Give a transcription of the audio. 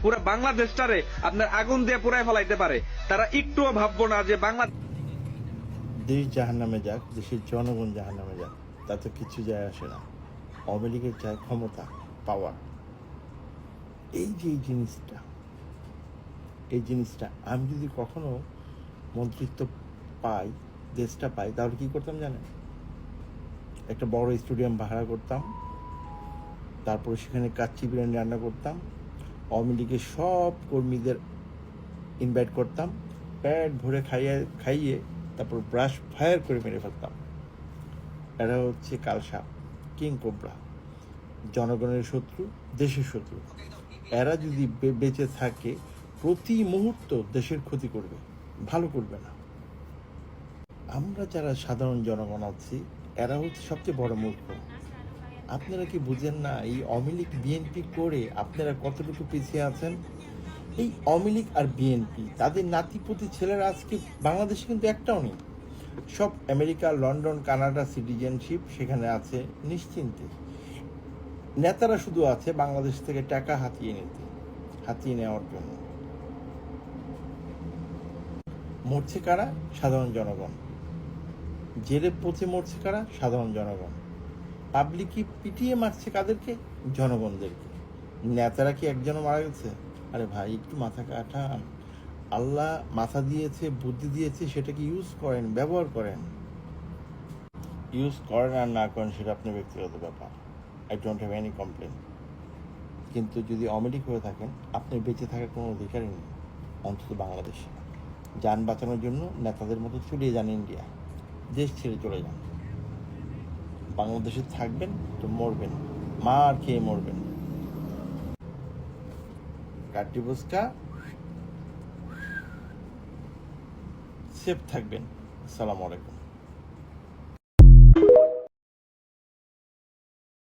পুরো বাংলাদেশটারে আপনার আগুন দিয়ে পুরাই ফেলাইতে পারে। তারা একটুও ভাববো না যে বাংলা দেশ জাহান্নামে যাক, দেশের জনগণ জাহান্নামে যাক, তাতে কিছু যায় আসে না। আওয়ামী লীগের চায় ক্ষমতা, পাওয়ার। এই যে এই জিনিসটা আমি যদি কখনো মন্ত্রিত্ব পাই, দেশটা পাই, তাহলে কি করতাম জানেন? একটা বড় স্টেডিয়াম ভাড়া করতাম, তারপরে সেখানে কাচ্চি বিরিয়ানি রান্না করতাম, আওয়ামী লীগের সব কর্মীদের ইনভাইট করতাম, পেট ভরে খাইয়ে তারপর ব্রাশ ফায়ার করে মেরে ফেলতাম। এরা হচ্ছে কালসাপ, কিং কোবরা, জনগণের শত্রু, দেশের শত্রু। এরা যদি বেঁচে থাকে প্রতি মুহূর্ত দেশের ক্ষতি করবে, ভালো করবে না। আমরা যারা সাধারণ জনগণ আছি, এরা হচ্ছে সবচেয়ে বড় মূর্খ। আপনারা কি বুঝেন না এই আওয়ামী লীগ বিএনপি করে আপনারা কতটুকু পিছিয়ে আছেন? এই আওয়ামী লীগ আর বিএনপি, তাদের নাতিপুতি ছেলেরা আজকে বাংলাদেশে কিন্তু একটাও নেই। সব আমেরিকা, লন্ডন, কানাডা সিটিজেনশিপ সেখানে আছে নিশ্চিন্তে। নেতারা শুধু আছে বাংলাদেশ থেকে টাকা হাতিয়ে নেওয়ার জন্য। মরছে কারা? সাধারণ জনগণ। জেলে পচে মরছে কারা? সাধারণ জনগণ। পাবলিকই পিটিয়ে মারছে কাদেরকে? জনগণদেরকে। নেতারা কি একজনও মারা গেছে? আরে ভাই, একটু মাথা কাটান। আল্লাহ মাথা দিয়েছে, বুদ্ধি দিয়েছে, সেটাকে ইউজ করেন, ব্যবহার করেন। ইউজ করেন আর না করেন সেটা আপনার ব্যক্তিগত ব্যাপার। I don't have any complain. কিন্তু যদি আওয়ামী লীগ হয়ে থাকেন, আপনার বেঁচে থাকার কোনো অধিকারই নেই, অন্তত বাংলাদেশে। যান বাঁচানোর জন্য নেতাদের মতো চলে যান ইন্ডিয়া, দেশ ছেড়ে চলে যান। বাংলাদেশে থাকবেন তো মরবেন, মার খেয়ে মরবেন। কাটি বুসকা, সেফ থাকবেন। আসসালামু আলাইকুম।